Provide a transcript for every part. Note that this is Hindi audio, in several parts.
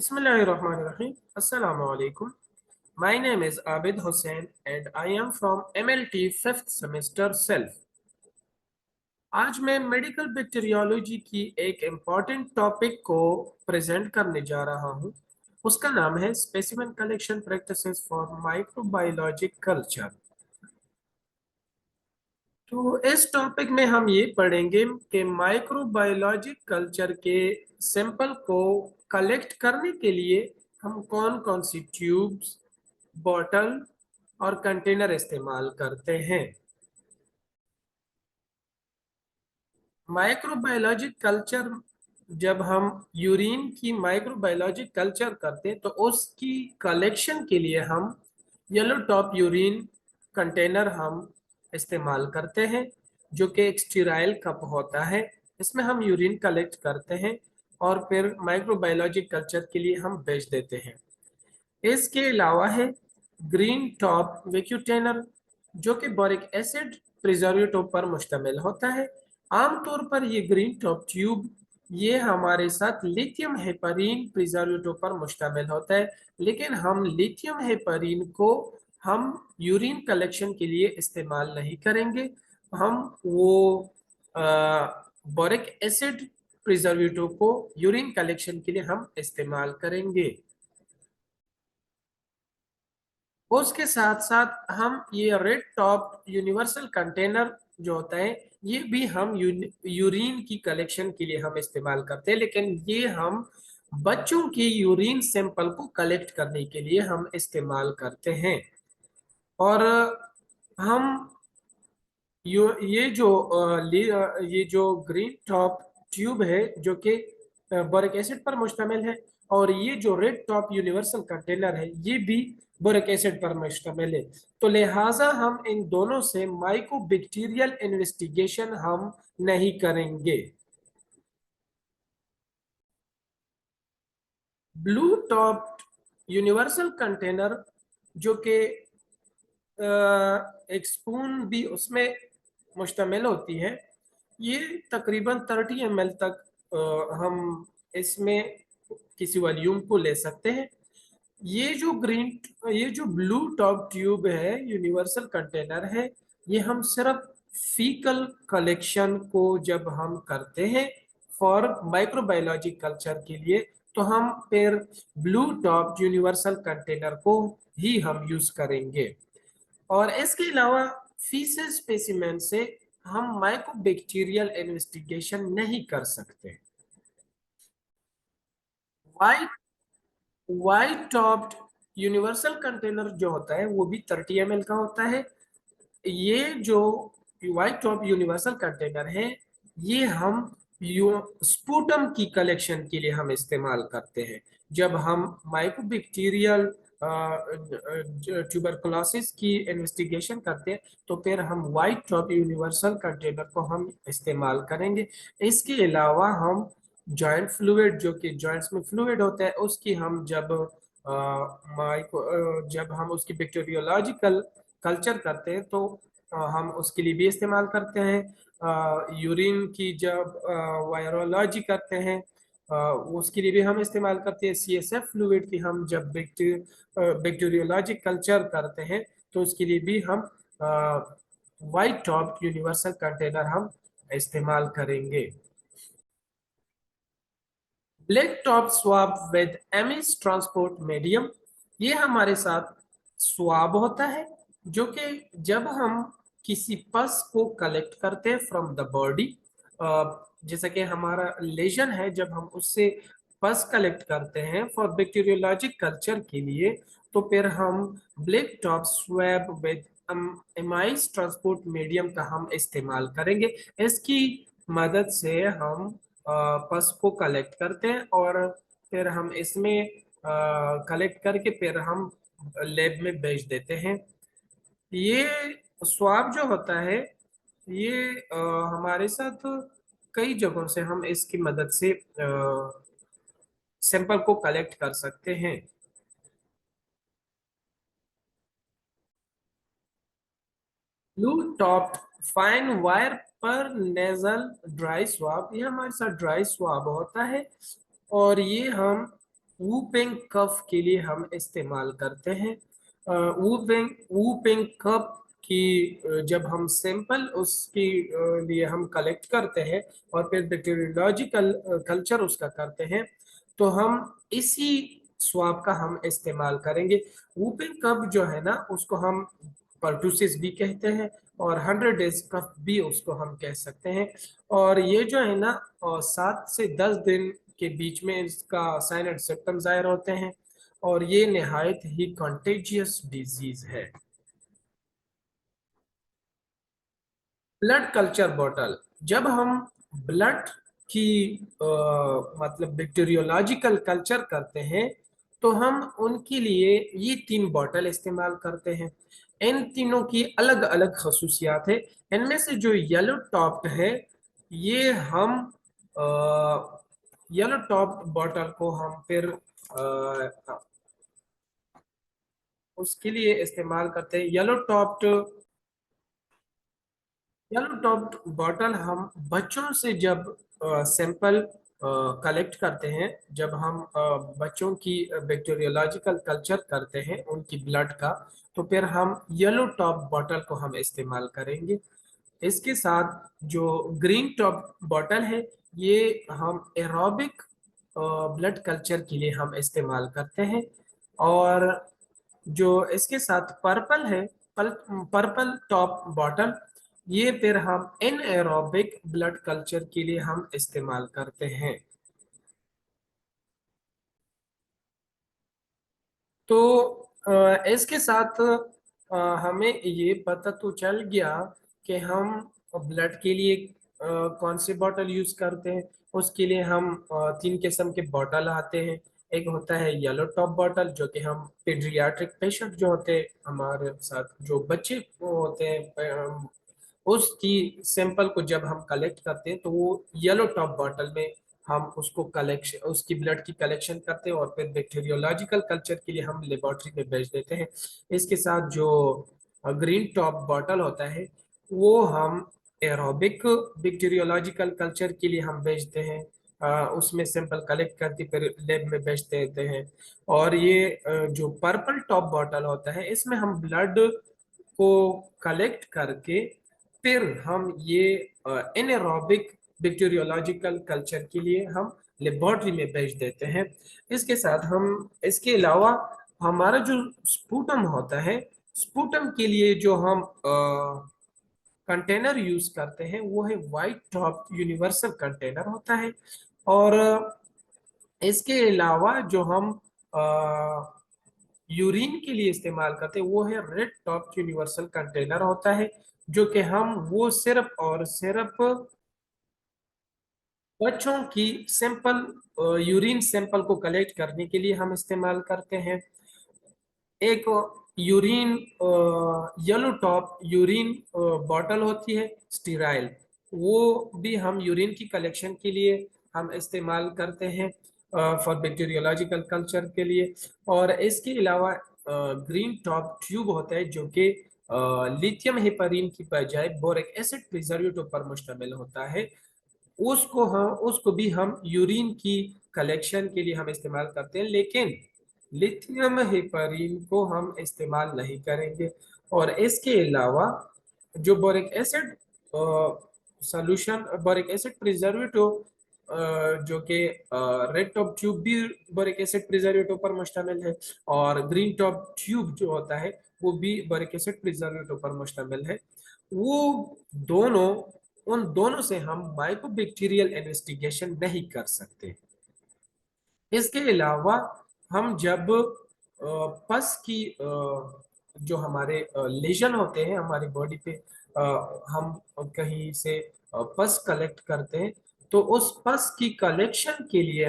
Bismillahirrahmanirrahim. Assalamu alaikum. My name is Abid Hussain and I am from MLT 5th semester self. आज मैं मेडिकल बैक्टीरियोलॉजी की एक इम्पॉर्टेंट टॉपिक को प्रेजेंट करने जा रहा हूँ। उसका नाम है specimen collection practices for microbiologic culture. तो इस टॉपिक में हम ये पढ़ेंगे कि माइक्रोबायोलॉजिक कल्चर के सैंपल को कलेक्ट करने के लिए हम कौन कौन सी ट्यूब्स, बॉटल और कंटेनर इस्तेमाल करते हैं। माइक्रोबायोलॉजिक कल्चर, जब हम यूरिन की माइक्रोबायोलॉजिक कल्चर करते हैं तो उसकी कलेक्शन के लिए हम येलो टॉप यूरिन कंटेनर हम इस्तेमाल करते हैं, जो कि एक स्टीराइल कप होता है। इसमें हम यूरिन कलेक्ट करते हैं और फिर माइक्रोबायोलॉजिक कल्चर के लिए हम भेज देते हैं। इसके अलावा है ग्रीन टॉप वैक्यूटेनर, जो कि बोरिक एसिड प्रिजर्वेटिव पर मुश्तमिल होता है। आमतौर पर ये ग्रीन टॉप ट्यूब ये हमारे साथ लिथियम हेपरीन प्रिजर्वेटिव पर मुश्तमिल होता है, लेकिन हम लिथियम हेपरीन को हम यूरिन कलेक्शन के लिए इस्तेमाल नहीं करेंगे। हम वो बोरिक एसिड प्रिजर्वेटिव को यूरिन कलेक्शन के लिए हम इस्तेमाल करेंगे। उसके साथ साथ हम ये रेड टॉप यूनिवर्सल कंटेनर जो होता है ये भी हम यूरिन की कलेक्शन के लिए हम इस्तेमाल करते हैं, लेकिन ये हम बच्चों की यूरिन सैंपल को कलेक्ट करने के लिए हम इस्तेमाल करते हैं। और हम ये जो ग्रीन टॉप ट्यूब है जो कि बोरिक एसिड पर मुश्तमिल है, और ये जो रेड टॉप यूनिवर्सल कंटेनर है ये भी बोरिक एसिड पर मुश्तमिल है। तो लिहाजा हम इन दोनों से माइकोबैक्टीरियल इन्वेस्टिगेशन हम नहीं करेंगे। ब्लू टॉप यूनिवर्सल कंटेनर, जो कि एक स्पून भी उसमें मुश्तमिल होती है, ये तकरीबन 30 ml तक हम इसमें किसी वॉल्यूम को ले सकते हैं। ये जो ब्लू टॉप ट्यूब है यूनिवर्सल कंटेनर है, ये हम सिर्फ फीकल कलेक्शन को जब हम करते हैं फॉर माइक्रोबायोलॉजी कल्चर के लिए, तो हम फिर ब्लू टॉप यूनिवर्सल कंटेनर को ही हम यूज करेंगे। और इसके अलावा फीसेस स्पेसिमेन से हम माइकोबैक्टीरियल इन्वेस्टिगेशन नहीं कर सकते। White white topped universal container जो होता है वो भी 30 ml का होता है। ये जो व्हाइट टॉप यूनिवर्सल कंटेनर है ये हम स्पूटम की कलेक्शन के लिए हम इस्तेमाल करते हैं। जब हम माइकोबैक्टीरियल ट्यूबरकुलोसिस की इन्वेस्टिगेशन करते हैं तो फिर हम व्हाइट टॉप यूनिवर्सल कंटेनर को हम इस्तेमाल करेंगे। इसके अलावा हम जॉइंट फ्लूइड, जो कि जॉइंट्स में फ्लूइड होता है, उसकी हम जब हम उसकी बैक्टीरियोलॉजिकल कल्चर करते हैं तो हम उसके लिए भी इस्तेमाल करते हैं। यूरिन की जब वायरोलॉजी करते हैं उसके लिए भी हम इस्तेमाल करते हैं। CSF फ्लूइड की हम जब बैक्टीरियोलॉजी कल्चर करते हैं तो उसके लिए भी हम वाइट टॉप यूनिवर्सल कंटेनर हम इस्तेमाल करेंगे। Black top swab with amiss transport medium, ये हमारे साथ स्वाब होता है, जो कि जब हम किसी पस को कलेक्ट करते हैं फ्रॉम द बॉडी, जैसा कि हमारा लेजन है, जब हम उससे पस कलेक्ट करते हैं फॉर बैक्टीरियोलॉजिक कल्चर के लिए, तो फिर हम black top swab with Amies transport medium का हम इस्तेमाल करेंगे। इसकी मदद से हम पस को कलेक्ट करते हैं और फिर हम इसमें कलेक्ट करके फिर हम लैब में भेज देते हैं। ये स्वाब जो होता है ये हमारे साथ कई जगहों से हम इसकी मदद से सैंपल को कलेक्ट कर सकते हैं। ब्लू टॉप फाइन वायर पर नेजल ड्राई स्वाब, ये हमारे साथ ड्राई स्वाब होता है और ये हम वूपिंग कफ के लिए हम इस्तेमाल करते हैं। वूपिंग वूपिंग कफ की जब हम सैंपल उसकी लिए हम कलेक्ट करते हैं और फिर बैक्टीरियोलॉजिकल कल्चर उसका करते हैं, तो हम इसी स्वाब का हम इस्तेमाल करेंगे। वूपिंग कफ जो है ना, उसको हम पर्टूसिस भी कहते हैं और 100 डेज कफ भी उसको हम कह सकते हैं। और ये जो है ना, 7 से 10 दिन के बीच में इसका साइन एंड सिम्टम जाहिर होते हैं और ये निहायत ही कंटेजियस डिजीज है। ब्लड कल्चर बॉटल, जब हम ब्लड की मतलब बैक्टीरियोलॉजिकल कल्चर करते हैं, तो हम उनके लिए ये 3 बॉटल इस्तेमाल करते हैं। इन तीनों की अलग अलग खसूसियात है। इनमें से जो येलो टॉप्ड है, ये हम येलो टॉप बॉटल को हम फिर उसके लिए इस्तेमाल करते हैं। येलो टॉप बॉटल हम बच्चों से जब सैंपल कलेक्ट करते हैं, जब हम बच्चों की बैक्टीरियोलॉजिकल कल्चर करते हैं उनकी ब्लड का, तो फिर हम येलो टॉप बॉटल को हम इस्तेमाल करेंगे। इसके साथ जो ग्रीन टॉप बॉटल है, ये हम एरोबिक ब्लड कल्चर के लिए हम इस्तेमाल करते हैं। और जो इसके साथ पर्पल है, पर्पल टॉप बॉटल, ये फिर हम एनएरोबिक ब्लड कल्चर के लिए हम इस्तेमाल करते हैं। तो इसके साथ हमें ये पता तो चल गया कि हम ब्लड के लिए कौन से बॉटल यूज करते हैं। उसके लिए हम 3 किस्म के बॉटल आते हैं। एक होता है येलो टॉप बॉटल, जो कि हम पीडियाट्रिक पेशेंट जो होते हैं, हमारे साथ जो बच्चे वो होते हैं, उसकी सैंपल को जब हम कलेक्ट करते हैं, तो वो येलो टॉप बॉटल में हम उसको कलेक्शन, उसकी ब्लड की कलेक्शन करते हैं और फिर बैक्टीरियोलॉजिकल कल्चर के लिए हम लेबोरेटरी में भेज देते हैं। इसके साथ जो ग्रीन टॉप बॉटल होता है, वो हम एरोबिक बैक्टीरियोलॉजिकल कल्चर के लिए हम भेजते हैं। उसमें सैंपल कलेक्ट करके फिर लैब में भेज देते हैं। और ये जो पर्पल टॉप बॉटल होता है, इसमें हम ब्लड को कलेक्ट करके फिर हम ये एनारोबिक बैक्टीरियोलॉजिकल कल्चर के लिए हम लेबोरेटरी में भेज देते हैं। इसके साथ हम, इसके अलावा हमारा जो स्पूटम होता है, स्पूटम के लिए जो हम कंटेनर यूज करते हैं, वो है वाइट टॉप यूनिवर्सल कंटेनर होता है। और इसके अलावा जो हम यूरिन के लिए इस्तेमाल करते हैं, वो है रेड टॉप यूनिवर्सल कंटेनर होता है, जो कि हम वो सिर्फ और सिर्फ बच्चों की सैंपल, यूरिन सैंपल को कलेक्ट करने के लिए हम इस्तेमाल करते हैं। एक urine yellow top urine bottle होती है स्टीराइल, वो भी हम यूरिन की कलेक्शन के लिए हम इस्तेमाल करते हैं फॉर बैक्टीरियोलॉजिकल कल्चर के लिए। और इसके अलावा ग्रीन टॉप ट्यूब होता है, जो कि लिथियम हेपारिन की बजाय बोरिक एसिड प्रिजर्वेटिव पर मुश्तमिल होता है। उसको भी हम यूरिन की कलेक्शन के लिए हम इस्तेमाल करते हैं, लेकिन लिथियम हेपारिन को हम इस्तेमाल नहीं करेंगे। और इसके अलावा जो boric acid solution, boric acid preservative, जो कि रेड टॉप ट्यूब भी बोरिक एसिड प्रिजर्वेटिव पर मुश्तमिल है, और ग्रीन टॉप ट्यूब जो होता है, वो भी बोरिक एसिड प्रिजर्वेटिव पर मुश्तमिल है। वो दोनों, उन दोनों से हम माइक्रोबैक्टीरियल इन्वेस्टिगेशन नहीं कर सकते। इसके अलावा हम जब पस की जो हमारे लेजन होते हैं हमारी बॉडी पे, हम कहीं से पस कलेक्ट करते हैं, तो उस पस की कलेक्शन के लिए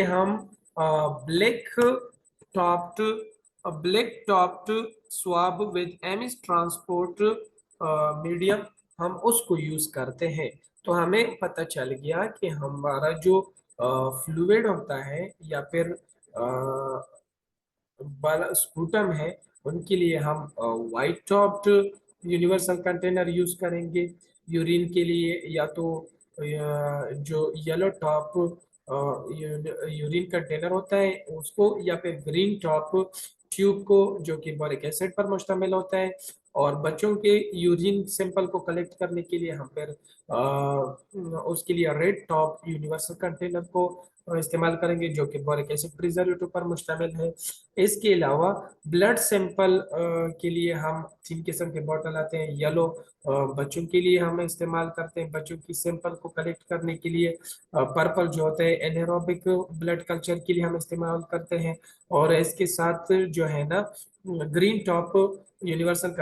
हम black topped black topped swab with amiss transport medium, हम उसको यूज करते हैं। तो हमें पता चल गया कि हमारा जो फ्लूइड होता है, या फिर स्पूटम है, उनके लिए हम white topped universal container use करेंगे। यूरिन के लिए या तो जो येलो टॉप यूरिन कंटेनर होता है उसको, या फिर ग्रीन टॉप ट्यूब को जो कि बोरिक एसिड पर मुश्तमिल होता है। और बच्चों के यूरिन सैंपल को कलेक्ट करने के लिए हम फिर उसके लिए रेड टॉप यूनिवर्सल कंटेनर को इस्तेमाल करेंगे, जो कि बोरिक एसिड प्रिजर्वेटिव पर मुश्तमिल है। इसके अलावा ब्लड सैंपल के लिए हम 3 किस्म के बॉटल आते हैं। येलो बच्चों के लिए हम इस्तेमाल करते हैं बच्चों की सैंपल को कलेक्ट करने के लिए। पर्पल जो होता है एनारोबिक ब्लड कल्चर के लिए हम इस्तेमाल करते हैं। और इसके साथ जो है ना green top universal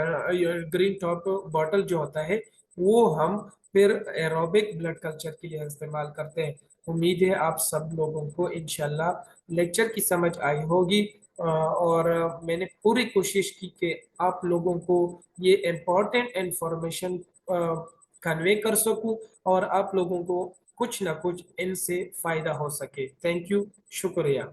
green top bottle जो होता है वो हम फिर एरोबिक ब्लड कल्चर के लिए इस्तेमाल करते हैं। उम्मीद है आप सब लोगों को इंशाल्लाह लेक्चर की समझ आई होगी। और मैंने पूरी कोशिश की कि आप लोगों को ये इम्पोर्टेंट इंफॉर्मेशन कन्वे कर सकूं और आप लोगों को कुछ ना कुछ इनसे फायदा हो सके। थैंक यू, शुक्रिया।